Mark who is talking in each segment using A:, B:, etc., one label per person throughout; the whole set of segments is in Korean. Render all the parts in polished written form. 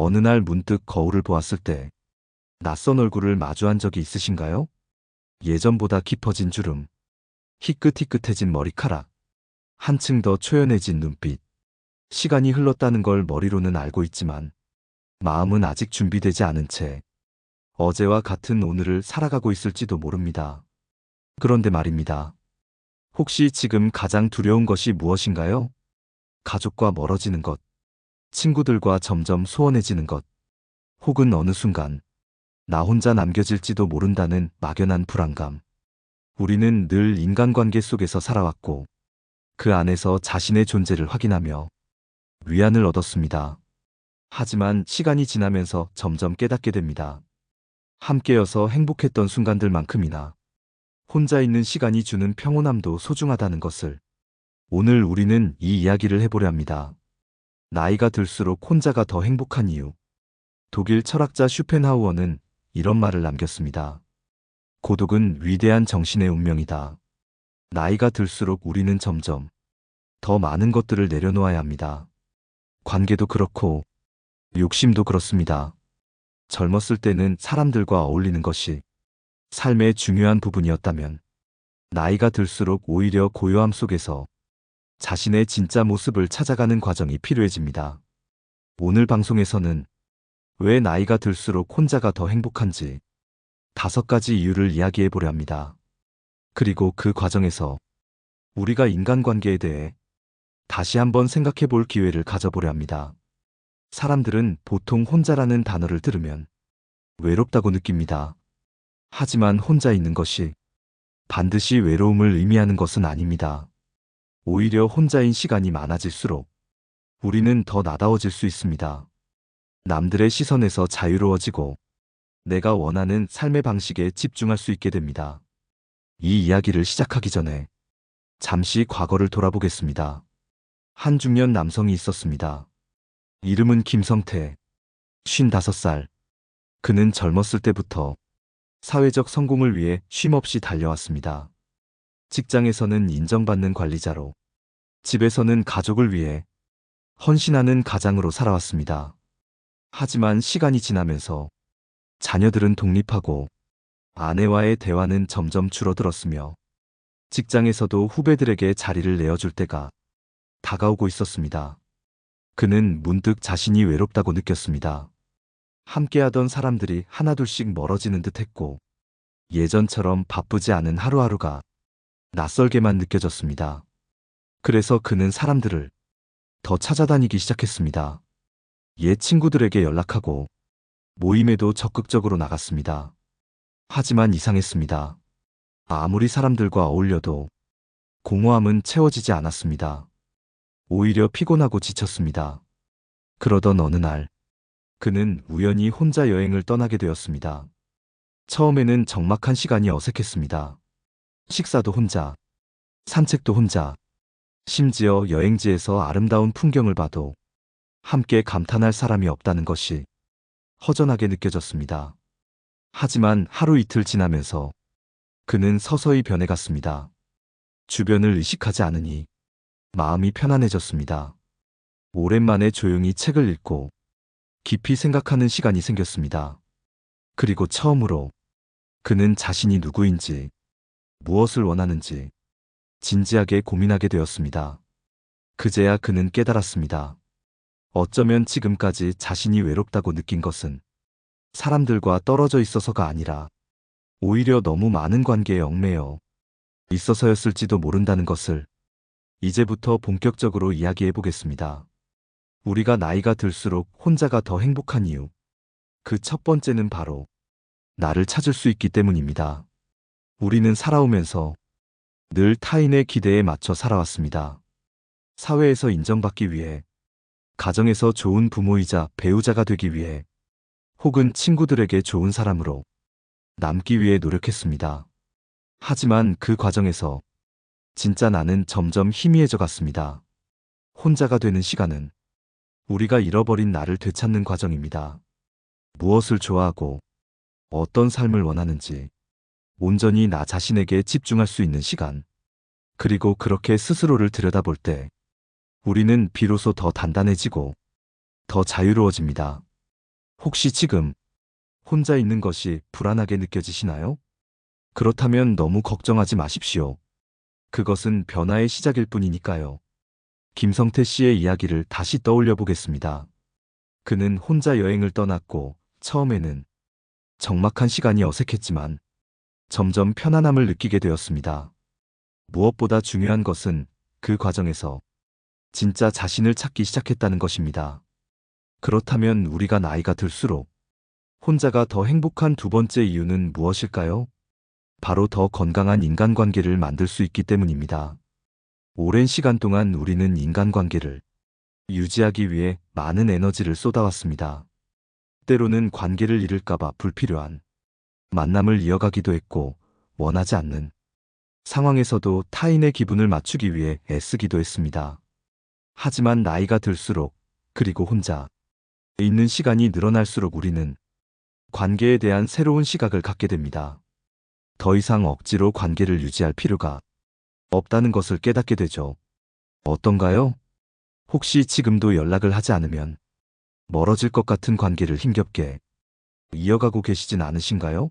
A: 어느 날 문득 거울을 보았을 때 낯선 얼굴을 마주한 적이 있으신가요? 예전보다 깊어진 주름, 희끗희끗해진 머리카락, 한층 더 초연해진 눈빛. 시간이 흘렀다는 걸 머리로는 알고 있지만 마음은 아직 준비되지 않은 채 어제와 같은 오늘을 살아가고 있을지도 모릅니다. 그런데 말입니다. 혹시 지금 가장 두려운 것이 무엇인가요? 가족과 멀어지는 것, 친구들과 점점 소원해지는 것, 혹은 어느 순간 나 혼자 남겨질지도 모른다는 막연한 불안감. 우리는 늘 인간관계 속에서 살아왔고 그 안에서 자신의 존재를 확인하며 위안을 얻었습니다. 하지만 시간이 지나면서 점점 깨닫게 됩니다. 함께여서 행복했던 순간들만큼이나 혼자 있는 시간이 주는 평온함도 소중하다는 것을. 오늘 우리는 이 이야기를 해보려 합니다. 나이가 들수록 혼자가 더 행복한 이유. 독일 철학자 슈펜하우어는 이런 말을 남겼습니다. 고독은 위대한 정신의 운명이다. 나이가 들수록 우리는 점점 더 많은 것들을 내려놓아야 합니다. 관계도 그렇고 욕심도 그렇습니다. 젊었을 때는 사람들과 어울리는 것이 삶의 중요한 부분이었다면 나이가 들수록 오히려 고요함 속에서 자신의 진짜 모습을 찾아가는 과정이 필요해집니다. 오늘 방송에서는 왜 나이가 들수록 혼자가 더 행복한지 5가지 이유를 이야기해 보려 합니다. 그리고 그 과정에서 우리가 인간관계에 대해 다시 한번 생각해 볼 기회를 가져보려 합니다. 사람들은 보통 혼자라는 단어를 들으면 외롭다고 느낍니다. 하지만 혼자 있는 것이 반드시 외로움을 의미하는 것은 아닙니다. 오히려 혼자인 시간이 많아질수록 우리는 더 나다워질 수 있습니다. 남들의 시선에서 자유로워지고 내가 원하는 삶의 방식에 집중할 수 있게 됩니다. 이 이야기를 시작하기 전에 잠시 과거를 돌아보겠습니다. 한 중년 남성이 있었습니다. 이름은 김성태, 55살. 그는 젊었을 때부터 사회적 성공을 위해 쉼없이 달려왔습니다. 직장에서는 인정받는 관리자로, 집에서는 가족을 위해 헌신하는 가장으로 살아왔습니다. 하지만 시간이 지나면서 자녀들은 독립하고 아내와의 대화는 점점 줄어들었으며 직장에서도 후배들에게 자리를 내어줄 때가 다가오고 있었습니다. 그는 문득 자신이 외롭다고 느꼈습니다. 함께하던 사람들이 하나둘씩 멀어지는 듯했고 예전처럼 바쁘지 않은 하루하루가 낯설게만 느껴졌습니다. 그래서 그는 사람들을 더 찾아다니기 시작했습니다. 옛 친구들에게 연락하고 모임에도 적극적으로 나갔습니다. 하지만 이상했습니다. 아무리 사람들과 어울려도 공허함은 채워지지 않았습니다. 오히려 피곤하고 지쳤습니다. 그러던 어느 날, 그는 우연히 혼자 여행을 떠나게 되었습니다. 처음에는 적막한 시간이 어색했습니다. 식사도 혼자, 산책도 혼자, 심지어 여행지에서 아름다운 풍경을 봐도 함께 감탄할 사람이 없다는 것이 허전하게 느껴졌습니다. 하지만 하루 이틀 지나면서 그는 서서히 변해갔습니다. 주변을 의식하지 않으니 마음이 편안해졌습니다. 오랜만에 조용히 책을 읽고 깊이 생각하는 시간이 생겼습니다. 그리고 처음으로 그는 자신이 누구인지, 무엇을 원하는지 진지하게 고민하게 되었습니다. 그제야 그는 깨달았습니다. 어쩌면 지금까지 자신이 외롭다고 느낀 것은 사람들과 떨어져 있어서가 아니라 오히려 너무 많은 관계에 얽매여 있어서였을지도 모른다는 것을 이제부터 본격적으로 이야기해 보겠습니다. 우리가 나이가 들수록 혼자가 더 행복한 이유. 그 첫 번째는 바로 나를 찾을 수 있기 때문입니다. 우리는 살아오면서 늘 타인의 기대에 맞춰 살아왔습니다. 사회에서 인정받기 위해, 가정에서 좋은 부모이자 배우자가 되기 위해, 혹은 친구들에게 좋은 사람으로 남기 위해 노력했습니다. 하지만 그 과정에서 진짜 나는 점점 희미해져 갔습니다. 혼자가 되는 시간은 우리가 잃어버린 나를 되찾는 과정입니다. 무엇을 좋아하고 어떤 삶을 원하는지 온전히 나 자신에게 집중할 수 있는 시간. 그리고 그렇게 스스로를 들여다볼 때 우리는 비로소 더 단단해지고 더 자유로워집니다. 혹시 지금 혼자 있는 것이 불안하게 느껴지시나요? 그렇다면 너무 걱정하지 마십시오. 그것은 변화의 시작일 뿐이니까요. 김성태 씨의 이야기를 다시 떠올려 보겠습니다. 그는 혼자 여행을 떠났고 처음에는 적막한 시간이 어색했지만 점점 편안함을 느끼게 되었습니다. 무엇보다 중요한 것은 그 과정에서 진짜 자신을 찾기 시작했다는 것입니다. 그렇다면 우리가 나이가 들수록 혼자가 더 행복한 두 번째 이유는 무엇일까요? 바로 더 건강한 인간관계를 만들 수 있기 때문입니다. 오랜 시간 동안 우리는 인간관계를 유지하기 위해 많은 에너지를 쏟아왔습니다. 때로는 관계를 잃을까봐 불필요한 만남을 이어가기도 했고, 원하지 않는 상황에서도 타인의 기분을 맞추기 위해 애쓰기도 했습니다. 하지만 나이가 들수록, 그리고 혼자 있는 시간이 늘어날수록 우리는 관계에 대한 새로운 시각을 갖게 됩니다. 더 이상 억지로 관계를 유지할 필요가 없다는 것을 깨닫게 되죠. 어떤가요? 혹시 지금도 연락을 하지 않으면 멀어질 것 같은 관계를 힘겹게 이어가고 계시진 않으신가요?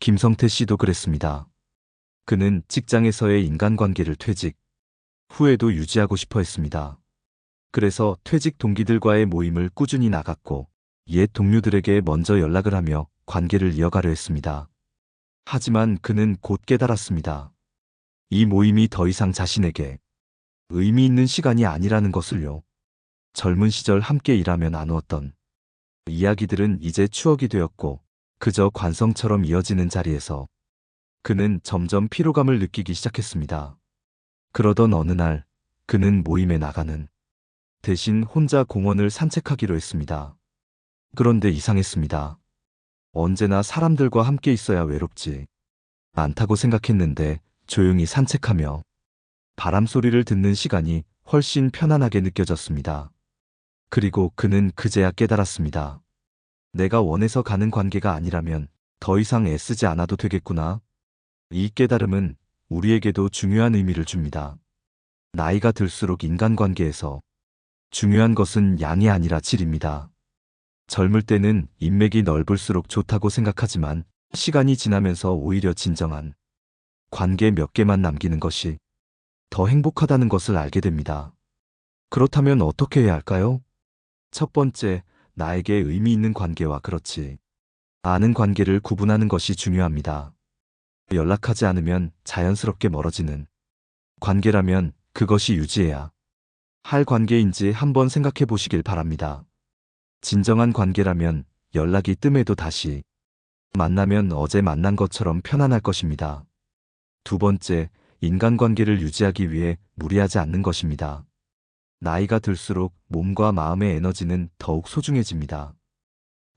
A: 김성태 씨도 그랬습니다. 그는 직장에서의 인간관계를 퇴직 후에도 유지하고 싶어 했습니다. 그래서 퇴직 동기들과의 모임을 꾸준히 나갔고 옛 동료들에게 먼저 연락을 하며 관계를 이어가려 했습니다. 하지만 그는 곧 깨달았습니다. 이 모임이 더 이상 자신에게 의미 있는 시간이 아니라는 것을요. 젊은 시절 함께 일하며 나누었던 이야기들은 이제 추억이 되었고 그저 관성처럼 이어지는 자리에서 그는 점점 피로감을 느끼기 시작했습니다. 그러던 어느 날 그는 모임에 나가는 대신 혼자 공원을 산책하기로 했습니다. 그런데 이상했습니다. 언제나 사람들과 함께 있어야 외롭지 않다고 생각했는데 조용히 산책하며 바람 소리를 듣는 시간이 훨씬 편안하게 느껴졌습니다. 그리고 그는 그제야 깨달았습니다. 내가 원해서 가는 관계가 아니라면 더 이상 애쓰지 않아도 되겠구나. 이 깨달음은 우리에게도 중요한 의미를 줍니다. 나이가 들수록 인간관계에서 중요한 것은 양이 아니라 질입니다. 젊을 때는 인맥이 넓을수록 좋다고 생각하지만 시간이 지나면서 오히려 진정한 관계 몇 개만 남기는 것이 더 행복하다는 것을 알게 됩니다. 그렇다면 어떻게 해야 할까요? 첫 번째, 나에게 의미 있는 관계와 그렇지 않은 관계를 구분하는 것이 중요합니다. 연락하지 않으면 자연스럽게 멀어지는 관계라면 그것이 유지해야 할 관계인지 한번 생각해 보시길 바랍니다. 진정한 관계라면 연락이 뜸해도 다시 만나면 어제 만난 것처럼 편안할 것입니다. 두 번째, 인간관계를 유지하기 위해 무리하지 않는 것입니다. 나이가 들수록 몸과 마음의 에너지는 더욱 소중해집니다.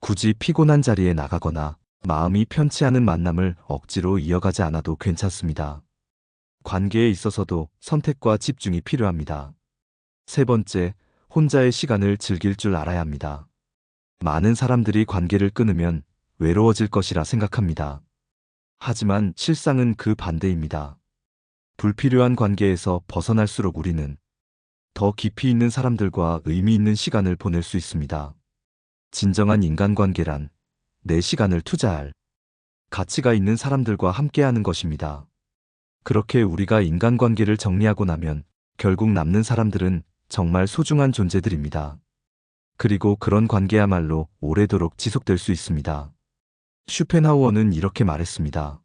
A: 굳이 피곤한 자리에 나가거나 마음이 편치 않은 만남을 억지로 이어가지 않아도 괜찮습니다. 관계에 있어서도 선택과 집중이 필요합니다. 세 번째, 혼자의 시간을 즐길 줄 알아야 합니다. 많은 사람들이 관계를 끊으면 외로워질 것이라 생각합니다. 하지만 실상은 그 반대입니다. 불필요한 관계에서 벗어날수록 우리는 더 깊이 있는 사람들과 의미 있는 시간을 보낼 수 있습니다. 진정한 인간관계란 내 시간을 투자할 가치가 있는 사람들과 함께하는 것입니다. 그렇게 우리가 인간관계를 정리하고 나면 결국 남는 사람들은 정말 소중한 존재들입니다. 그리고 그런 관계야말로 오래도록 지속될 수 있습니다. 슈펜하우어는 이렇게 말했습니다.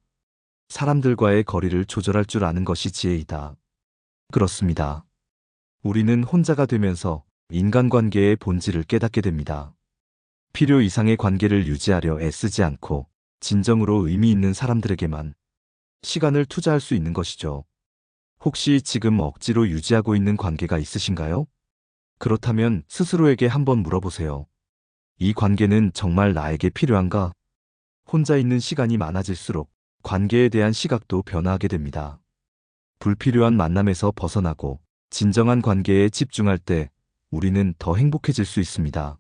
A: 사람들과의 거리를 조절할 줄 아는 것이 지혜이다. 그렇습니다. 우리는 혼자가 되면서 인간관계의 본질을 깨닫게 됩니다. 필요 이상의 관계를 유지하려 애쓰지 않고 진정으로 의미 있는 사람들에게만 시간을 투자할 수 있는 것이죠. 혹시 지금 억지로 유지하고 있는 관계가 있으신가요? 그렇다면 스스로에게 한번 물어보세요. 이 관계는 정말 나에게 필요한가? 혼자 있는 시간이 많아질수록 관계에 대한 시각도 변화하게 됩니다. 불필요한 만남에서 벗어나고 진정한 관계에 집중할 때 우리는 더 행복해질 수 있습니다.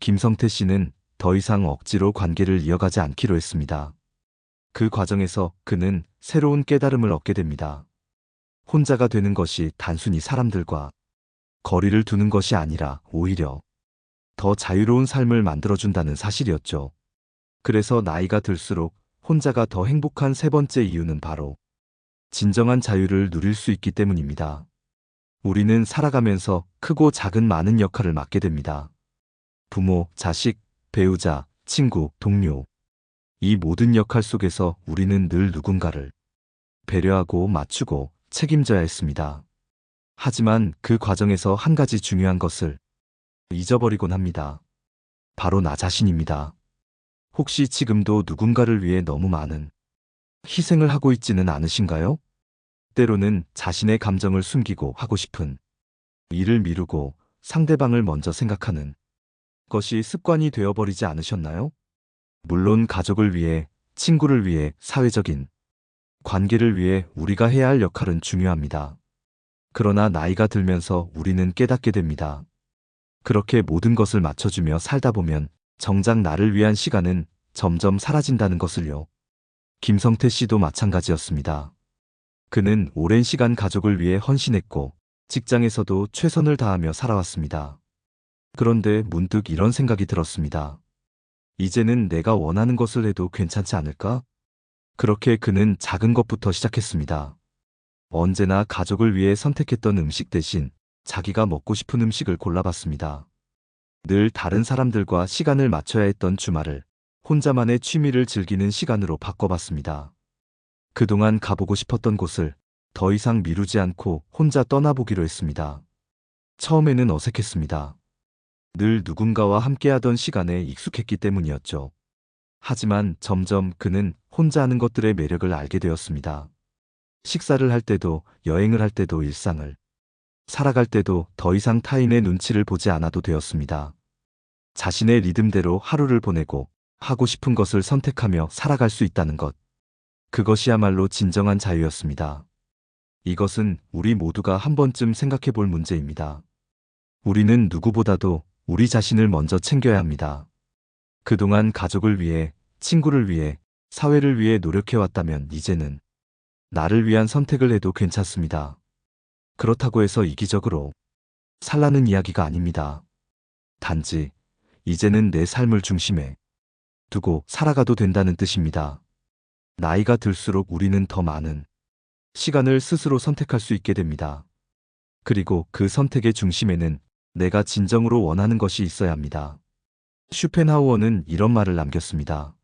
A: 김성태 씨는 더 이상 억지로 관계를 이어가지 않기로 했습니다. 그 과정에서 그는 새로운 깨달음을 얻게 됩니다. 혼자가 되는 것이 단순히 사람들과 거리를 두는 것이 아니라 오히려 더 자유로운 삶을 만들어준다는 사실이었죠. 그래서 나이가 들수록 혼자가 더 행복한 세 번째 이유는 바로 진정한 자유를 누릴 수 있기 때문입니다. 우리는 살아가면서 크고 작은 많은 역할을 맡게 됩니다. 부모, 자식, 배우자, 친구, 동료. 이 모든 역할 속에서 우리는 늘 누군가를 배려하고 맞추고 책임져야 했습니다. 하지만 그 과정에서 한 가지 중요한 것을 잊어버리곤 합니다. 바로 나 자신입니다. 혹시 지금도 누군가를 위해 너무 많은 희생을 하고 있지는 않으신가요? 때로는 자신의 감정을 숨기고 하고 싶은 일을 미루고 상대방을 먼저 생각하는 것이 습관이 되어버리지 않으셨나요? 물론 가족을 위해, 친구를 위해, 사회적인 관계를 위해 우리가 해야 할 역할은 중요합니다. 그러나 나이가 들면서 우리는 깨닫게 됩니다. 그렇게 모든 것을 맞춰주며 살다 보면 정작 나를 위한 시간은 점점 사라진다는 것을요. 김성태 씨도 마찬가지였습니다. 그는 오랜 시간 가족을 위해 헌신했고 직장에서도 최선을 다하며 살아왔습니다. 그런데 문득 이런 생각이 들었습니다. 이제는 내가 원하는 것을 해도 괜찮지 않을까? 그렇게 그는 작은 것부터 시작했습니다. 언제나 가족을 위해 선택했던 음식 대신 자기가 먹고 싶은 음식을 골라봤습니다. 늘 다른 사람들과 시간을 맞춰야 했던 주말을 혼자만의 취미를 즐기는 시간으로 바꿔봤습니다. 그동안 가보고 싶었던 곳을 더 이상 미루지 않고 혼자 떠나보기로 했습니다. 처음에는 어색했습니다. 늘 누군가와 함께하던 시간에 익숙했기 때문이었죠. 하지만 점점 그는 혼자 하는 것들의 매력을 알게 되었습니다. 식사를 할 때도, 여행을 할 때도, 일상을 살아갈 때도 더 이상 타인의 눈치를 보지 않아도 되었습니다. 자신의 리듬대로 하루를 보내고 하고 싶은 것을 선택하며 살아갈 수 있다는 것. 그것이야말로 진정한 자유였습니다. 이것은 우리 모두가 한 번쯤 생각해 볼 문제입니다. 우리는 누구보다도 우리 자신을 먼저 챙겨야 합니다. 그동안 가족을 위해, 친구를 위해, 사회를 위해 노력해왔다면 이제는 나를 위한 선택을 해도 괜찮습니다. 그렇다고 해서 이기적으로 살라는 이야기가 아닙니다. 단지 이제는 내 삶을 중심에 두고 살아가도 된다는 뜻입니다. 나이가 들수록 우리는 더 많은 시간을 스스로 선택할 수 있게 됩니다. 그리고 그 선택의 중심에는 내가 진정으로 원하는 것이 있어야 합니다. 슈펜하우어는 이런 말을 남겼습니다.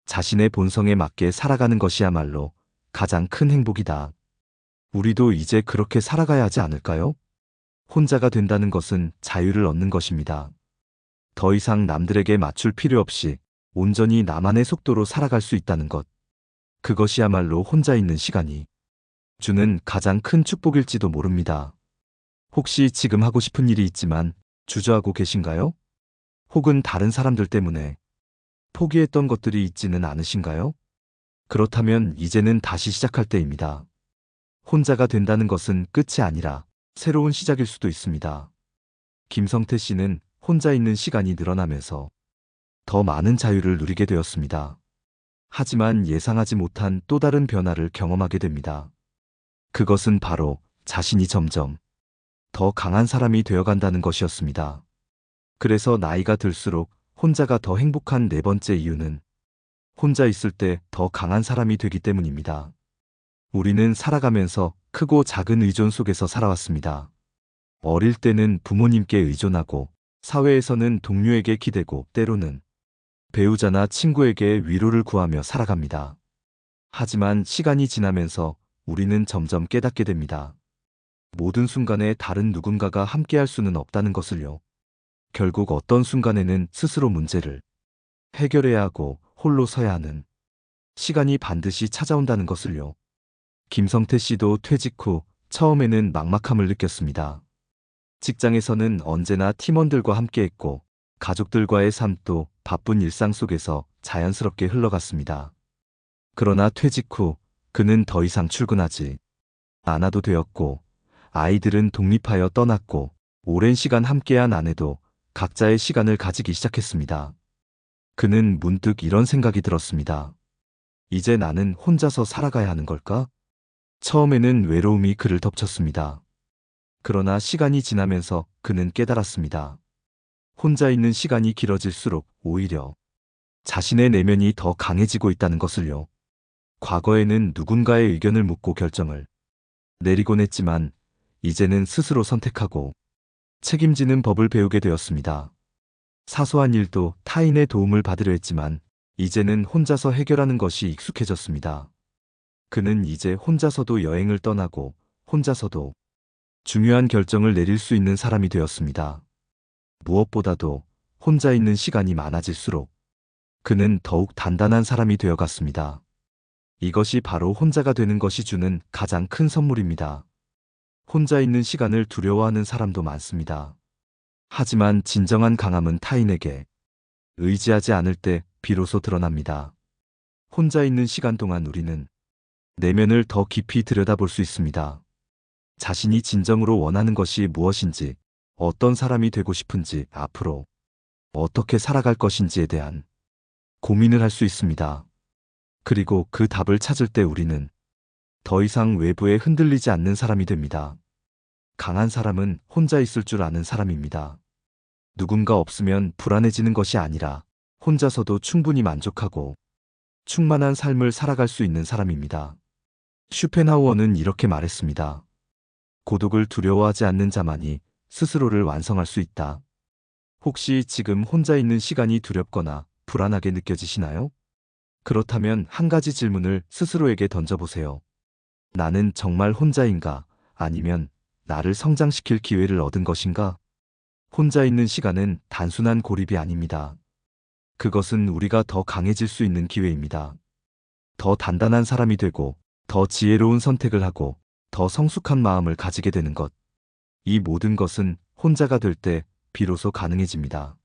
A: 자신의 본성에 맞게 살아가는 것이야말로 가장 큰 행복이다. 우리도 이제 그렇게 살아가야 하지 않을까요? 혼자가 된다는 것은 자유를 얻는 것입니다. 더 이상 남들에게 맞출 필요 없이 온전히 나만의 속도로 살아갈 수 있다는 것. 그것이야말로 혼자 있는 시간이 주는 가장 큰 축복일지도 모릅니다. 혹시 지금 하고 싶은 일이 있지만 주저하고 계신가요? 혹은 다른 사람들 때문에 포기했던 것들이 있지는 않으신가요? 그렇다면 이제는 다시 시작할 때입니다. 혼자가 된다는 것은 끝이 아니라 새로운 시작일 수도 있습니다. 김성태 씨는 혼자 있는 시간이 늘어나면서 더 많은 자유를 누리게 되었습니다. 하지만 예상하지 못한 또 다른 변화를 경험하게 됩니다. 그것은 바로 자신이 점점 더 강한 사람이 되어간다는 것이었습니다. 그래서 나이가 들수록 혼자가 더 행복한 네 번째 이유는 혼자 있을 때 더 강한 사람이 되기 때문입니다. 우리는 살아가면서 크고 작은 의존 속에서 살아왔습니다. 어릴 때는 부모님께 의존하고 사회에서는 동료에게 기대고 때로는 배우자나 친구에게 위로를 구하며 살아갑니다. 하지만 시간이 지나면서 우리는 점점 깨닫게 됩니다. 모든 순간에 다른 누군가가 함께할 수는 없다는 것을요. 결국 어떤 순간에는 스스로 문제를 해결해야 하고 홀로 서야 하는 시간이 반드시 찾아온다는 것을요. 김성태 씨도 퇴직 후 처음에는 막막함을 느꼈습니다. 직장에서는 언제나 팀원들과 함께했고 가족들과의 삶도 바쁜 일상 속에서 자연스럽게 흘러갔습니다. 그러나 퇴직 후 그는 더 이상 출근하지 않아도 되었고 아이들은 독립하여 떠났고 오랜 시간 함께한 아내도 각자의 시간을 가지기 시작했습니다. 그는 문득 이런 생각이 들었습니다. 이제 나는 혼자서 살아가야 하는 걸까? 처음에는 외로움이 그를 덮쳤습니다. 그러나 시간이 지나면서 그는 깨달았습니다. 혼자 있는 시간이 길어질수록 오히려 자신의 내면이 더 강해지고 있다는 것을요. 과거에는 누군가의 의견을 묻고 결정을 내리곤 했지만 이제는 스스로 선택하고 책임지는 법을 배우게 되었습니다. 사소한 일도 타인의 도움을 받으려 했지만 이제는 혼자서 해결하는 것이 익숙해졌습니다. 그는 이제 혼자서도 여행을 떠나고 혼자서도 중요한 결정을 내릴 수 있는 사람이 되었습니다. 무엇보다도 혼자 있는 시간이 많아질수록 그는 더욱 단단한 사람이 되어갔습니다. 이것이 바로 혼자가 되는 것이 주는 가장 큰 선물입니다. 혼자 있는 시간을 두려워하는 사람도 많습니다. 하지만 진정한 강함은 타인에게 의지하지 않을 때 비로소 드러납니다. 혼자 있는 시간 동안 우리는 내면을 더 깊이 들여다볼 수 있습니다. 자신이 진정으로 원하는 것이 무엇인지, 어떤 사람이 되고 싶은지, 앞으로 어떻게 살아갈 것인지에 대한 고민을 할 수 있습니다. 그리고 그 답을 찾을 때 우리는 더 이상 외부에 흔들리지 않는 사람이 됩니다. 강한 사람은 혼자 있을 줄 아는 사람입니다. 누군가 없으면 불안해지는 것이 아니라 혼자서도 충분히 만족하고 충만한 삶을 살아갈 수 있는 사람입니다. 슈펜하우어는 이렇게 말했습니다. 고독을 두려워하지 않는 자만이 스스로를 완성할 수 있다. 혹시 지금 혼자 있는 시간이 두렵거나 불안하게 느껴지시나요? 그렇다면 한 가지 질문을 스스로에게 던져보세요. 나는 정말 혼자인가? 아니면 나를 성장시킬 기회를 얻은 것인가? 혼자 있는 시간은 단순한 고립이 아닙니다. 그것은 우리가 더 강해질 수 있는 기회입니다. 더 단단한 사람이 되고, 더 지혜로운 선택을 하고, 더 성숙한 마음을 가지게 되는 것. 이 모든 것은 혼자가 될 때 비로소 가능해집니다.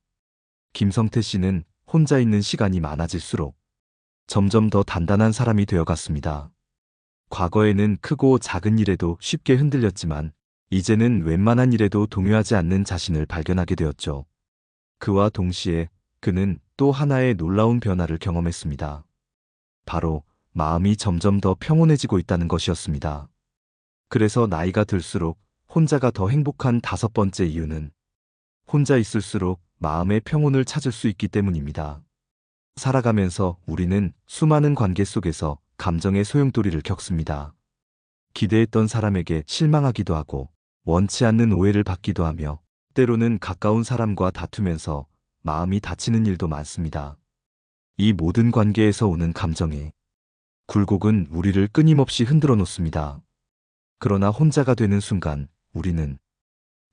A: 김성태 씨는 혼자 있는 시간이 많아질수록 점점 더 단단한 사람이 되어갔습니다. 과거에는 크고 작은 일에도 쉽게 흔들렸지만 이제는 웬만한 일에도 동요하지 않는 자신을 발견하게 되었죠. 그와 동시에 그는 또 하나의 놀라운 변화를 경험했습니다. 바로 마음이 점점 더 평온해지고 있다는 것이었습니다. 그래서 나이가 들수록 혼자가 더 행복한 다섯 번째 이유는 혼자 있을수록 마음의 평온을 찾을 수 있기 때문입니다. 살아가면서 우리는 수많은 관계 속에서 감정의 소용돌이를 겪습니다. 기대했던 사람에게 실망하기도 하고 원치 않는 오해를 받기도 하며 때로는 가까운 사람과 다투면서 마음이 다치는 일도 많습니다. 이 모든 관계에서 오는 감정의 굴곡은 우리를 끊임없이 흔들어 놓습니다. 그러나 혼자가 되는 순간 우리는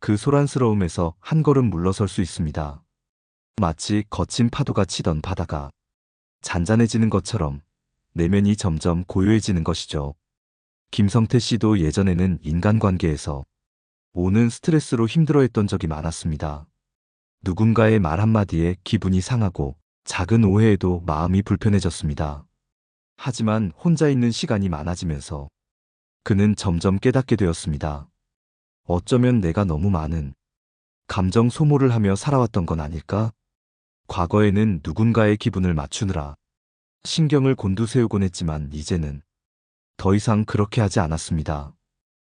A: 그 소란스러움에서 한 걸음 물러설 수 있습니다. 마치 거친 파도가 치던 바다가 잔잔해지는 것처럼 내면이 점점 고요해지는 것이죠. 김성태 씨도 예전에는 인간관계에서 오는 스트레스로 힘들어했던 적이 많았습니다. 누군가의 말 한마디에 기분이 상하고 작은 오해에도 마음이 불편해졌습니다. 하지만 혼자 있는 시간이 많아지면서 그는 점점 깨닫게 되었습니다. 어쩌면 내가 너무 많은 감정 소모를 하며 살아왔던 건 아닐까? 과거에는 누군가의 기분을 맞추느라 신경을 곤두세우곤 했지만 이제는 더 이상 그렇게 하지 않았습니다.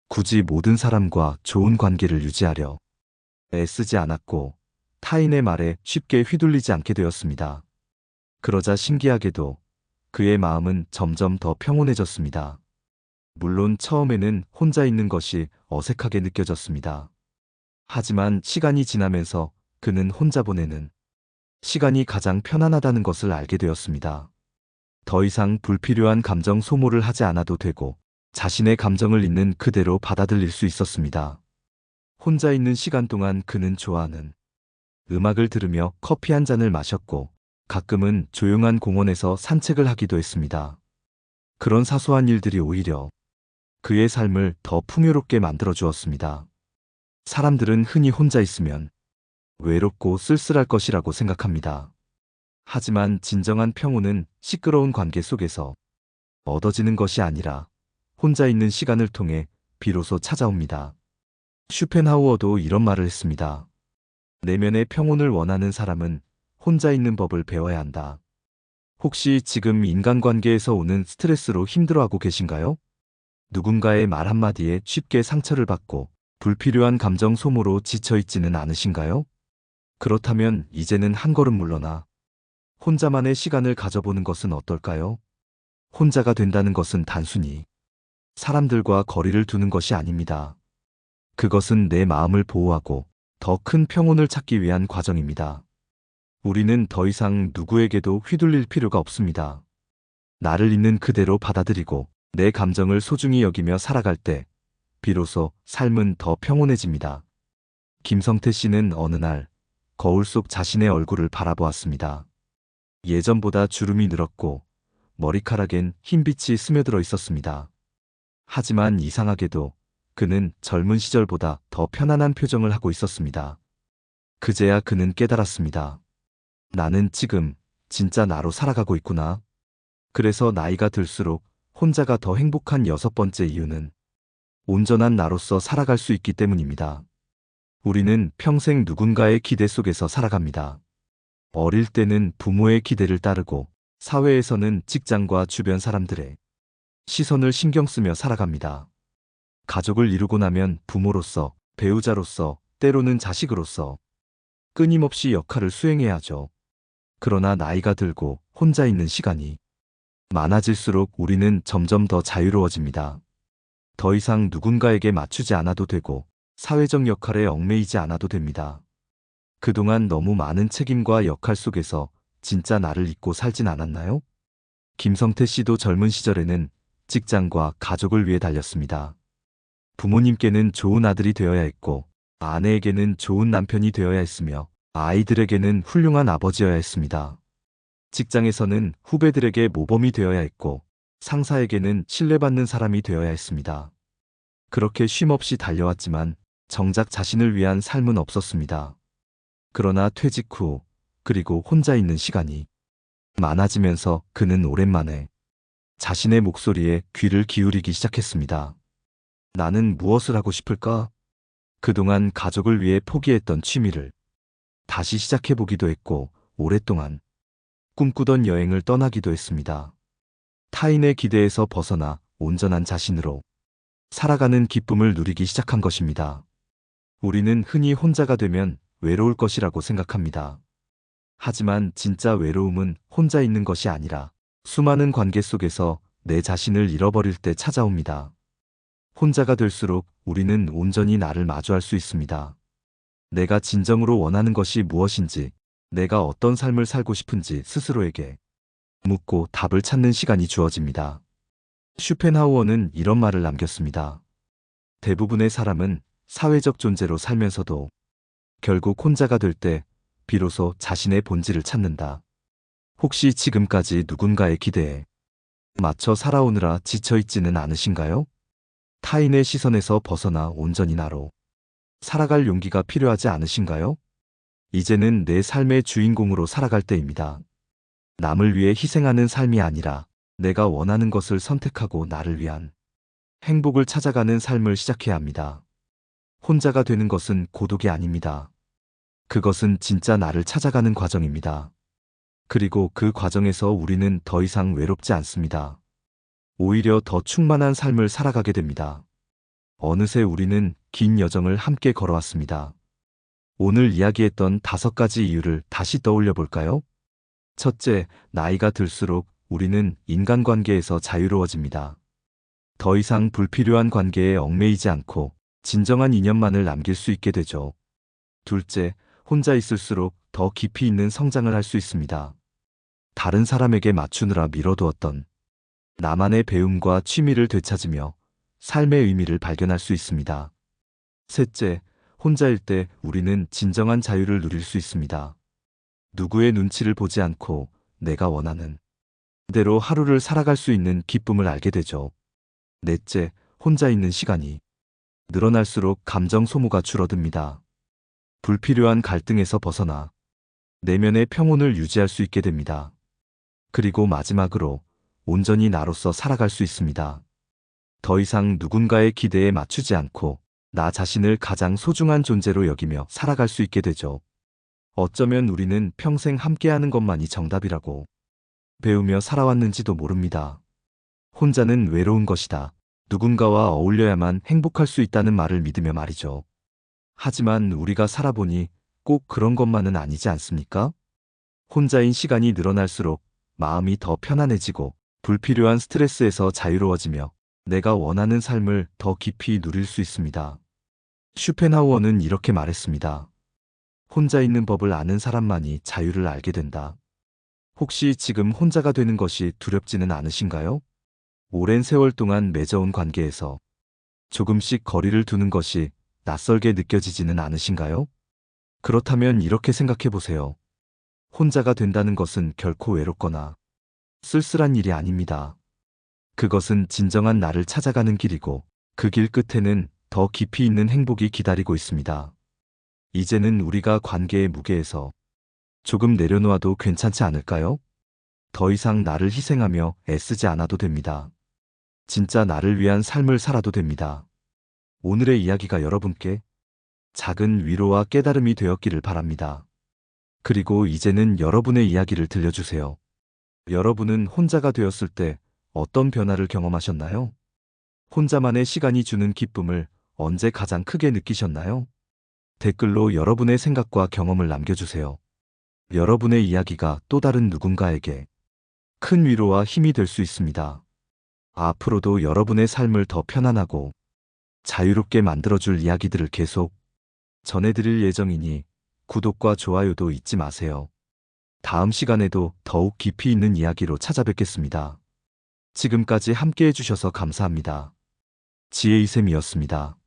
A: 굳이 모든 사람과 좋은 관계를 유지하려 애쓰지 않았고 타인의 말에 쉽게 휘둘리지 않게 되었습니다. 그러자 신기하게도 그의 마음은 점점 더 평온해졌습니다. 물론 처음에는 혼자 있는 것이 어색하게 느껴졌습니다. 하지만 시간이 지나면서 그는 혼자 보내는 시간이 가장 편안하다는 것을 알게 되었습니다. 더 이상 불필요한 감정 소모를 하지 않아도 되고 자신의 감정을 있는 그대로 받아들일 수 있었습니다. 혼자 있는 시간 동안 그는 좋아하는 음악을 들으며 커피 한 잔을 마셨고 가끔은 조용한 공원에서 산책을 하기도 했습니다. 그런 사소한 일들이 오히려 그의 삶을 더 풍요롭게 만들어 주었습니다. 사람들은 흔히 혼자 있으면 외롭고 쓸쓸할 것이라고 생각합니다. 하지만 진정한 평온은 시끄러운 관계 속에서 얻어지는 것이 아니라 혼자 있는 시간을 통해 비로소 찾아옵니다. 슈펜하우어도 이런 말을 했습니다. 내면의 평온을 원하는 사람은 혼자 있는 법을 배워야 한다. 혹시 지금 인간관계에서 오는 스트레스로 힘들어하고 계신가요? 누군가의 말 한마디에 쉽게 상처를 받고 불필요한 감정 소모로 지쳐있지는 않으신가요? 그렇다면 이제는 한 걸음 물러나 혼자만의 시간을 가져보는 것은 어떨까요? 혼자가 된다는 것은 단순히 사람들과 거리를 두는 것이 아닙니다. 그것은 내 마음을 보호하고 더 큰 평온을 찾기 위한 과정입니다. 우리는 더 이상 누구에게도 휘둘릴 필요가 없습니다. 나를 있는 그대로 받아들이고 내 감정을 소중히 여기며 살아갈 때 비로소 삶은 더 평온해집니다. 김성태 씨는 어느 날 거울 속 자신의 얼굴을 바라보았습니다. 예전보다 주름이 늘었고 머리카락엔 흰빛이 스며들어 있었습니다. 하지만 이상하게도 그는 젊은 시절보다 더 편안한 표정을 하고 있었습니다. 그제야 그는 깨달았습니다. 나는 지금 진짜 나로 살아가고 있구나. 그래서 나이가 들수록 혼자가 더 행복한 여섯 번째 이유는 온전한 나로서 살아갈 수 있기 때문입니다. 우리는 평생 누군가의 기대 속에서 살아갑니다. 어릴 때는 부모의 기대를 따르고 사회에서는 직장과 주변 사람들의 시선을 신경 쓰며 살아갑니다. 가족을 이루고 나면 부모로서, 배우자로서, 때로는 자식으로서 끊임없이 역할을 수행해야 하죠. 그러나 나이가 들고 혼자 있는 시간이 많아질수록 우리는 점점 더 자유로워집니다. 더 이상 누군가에게 맞추지 않아도 되고 사회적 역할에 얽매이지 않아도 됩니다. 그동안 너무 많은 책임과 역할 속에서 진짜 나를 잊고 살진 않았나요? 김성태 씨도 젊은 시절에는 직장과 가족을 위해 달렸습니다. 부모님께는 좋은 아들이 되어야 했고, 아내에게는 좋은 남편이 되어야 했으며, 아이들에게는 훌륭한 아버지여야 했습니다. 직장에서는 후배들에게 모범이 되어야 했고, 상사에게는 신뢰받는 사람이 되어야 했습니다. 그렇게 쉼없이 달려왔지만 정작 자신을 위한 삶은 없었습니다. 그러나 퇴직 후, 그리고 혼자 있는 시간이 많아지면서 그는 오랜만에 자신의 목소리에 귀를 기울이기 시작했습니다. 나는 무엇을 하고 싶을까? 그동안 가족을 위해 포기했던 취미를 다시 시작해보기도 했고, 오랫동안 꿈꾸던 여행을 떠나기도 했습니다. 타인의 기대에서 벗어나 온전한 자신으로 살아가는 기쁨을 누리기 시작한 것입니다. 우리는 흔히 혼자가 되면 외로울 것이라고 생각합니다. 하지만 진짜 외로움은 혼자 있는 것이 아니라 수많은 관계 속에서 내 자신을 잃어버릴 때 찾아옵니다. 혼자가 될수록 우리는 온전히 나를 마주할 수 있습니다. 내가 진정으로 원하는 것이 무엇인지, 내가 어떤 삶을 살고 싶은지 스스로에게 묻고 답을 찾는 시간이 주어집니다. 슈펜하우어는 이런 말을 남겼습니다. 대부분의 사람은 사회적 존재로 살면서도 결국 혼자가 될 때 비로소 자신의 본질을 찾는다. 혹시 지금까지 누군가의 기대에 맞춰 살아오느라 지쳐있지는 않으신가요? 타인의 시선에서 벗어나 온전히 나로 살아갈 용기가 필요하지 않으신가요? 이제는 내 삶의 주인공으로 살아갈 때입니다. 남을 위해 희생하는 삶이 아니라 내가 원하는 것을 선택하고 나를 위한 행복을 찾아가는 삶을 시작해야 합니다. 혼자가 되는 것은 고독이 아닙니다. 그것은 진짜 나를 찾아가는 과정입니다. 그리고 그 과정에서 우리는 더 이상 외롭지 않습니다. 오히려 더 충만한 삶을 살아가게 됩니다. 어느새 우리는 긴 여정을 함께 걸어왔습니다. 오늘 이야기했던 5가지 이유를 다시 떠올려 볼까요? 첫째, 나이가 들수록 우리는 인간관계에서 자유로워집니다. 더 이상 불필요한 관계에 얽매이지 않고 진정한 인연만을 남길 수 있게 되죠. 둘째, 혼자 있을수록 더 깊이 있는 성장을 할 수 있습니다. 다른 사람에게 맞추느라 미뤄두었던 나만의 배움과 취미를 되찾으며 삶의 의미를 발견할 수 있습니다. 셋째, 혼자일 때 우리는 진정한 자유를 누릴 수 있습니다. 누구의 눈치를 보지 않고 내가 원하는 대로 하루를 살아갈 수 있는 기쁨을 알게 되죠. 넷째, 혼자 있는 시간이 늘어날수록 감정 소모가 줄어듭니다. 불필요한 갈등에서 벗어나 내면의 평온을 유지할 수 있게 됩니다. 그리고 마지막으로 온전히 나로서 살아갈 수 있습니다. 더 이상 누군가의 기대에 맞추지 않고 나 자신을 가장 소중한 존재로 여기며 살아갈 수 있게 되죠. 어쩌면 우리는 평생 함께하는 것만이 정답이라고 배우며 살아왔는지도 모릅니다. 혼자는 외로운 것이다. 누군가와 어울려야만 행복할 수 있다는 말을 믿으며 말이죠. 하지만 우리가 살아보니 꼭 그런 것만은 아니지 않습니까? 혼자인 시간이 늘어날수록 마음이 더 편안해지고 불필요한 스트레스에서 자유로워지며 내가 원하는 삶을 더 깊이 누릴 수 있습니다. 슈펜하우어는 이렇게 말했습니다. 혼자 있는 법을 아는 사람만이 자유를 알게 된다. 혹시 지금 혼자가 되는 것이 두렵지는 않으신가요? 오랜 세월 동안 맺어온 관계에서 조금씩 거리를 두는 것이 낯설게 느껴지지는 않으신가요? 그렇다면 이렇게 생각해 보세요. 혼자가 된다는 것은 결코 외롭거나 쓸쓸한 일이 아닙니다. 그것은 진정한 나를 찾아가는 길이고 그 길 끝에는 더 깊이 있는 행복이 기다리고 있습니다. 이제는 우리가 관계의 무게에서 조금 내려놓아도 괜찮지 않을까요? 더 이상 나를 희생하며 애쓰지 않아도 됩니다. 진짜 나를 위한 삶을 살아도 됩니다. 오늘의 이야기가 여러분께 작은 위로와 깨달음이 되었기를 바랍니다. 그리고 이제는 여러분의 이야기를 들려주세요. 여러분은 혼자가 되었을 때 어떤 변화를 경험하셨나요? 혼자만의 시간이 주는 기쁨을 언제 가장 크게 느끼셨나요? 댓글로 여러분의 생각과 경험을 남겨주세요. 여러분의 이야기가 또 다른 누군가에게 큰 위로와 힘이 될 수 있습니다. 앞으로도 여러분의 삶을 더 편안하고 자유롭게 만들어줄 이야기들을 계속 전해드릴 예정이니 구독과 좋아요도 잊지 마세요. 다음 시간에도 더욱 깊이 있는 이야기로 찾아뵙겠습니다. 지금까지 함께 해주셔서 감사합니다. 지혜이쌤이었습니다.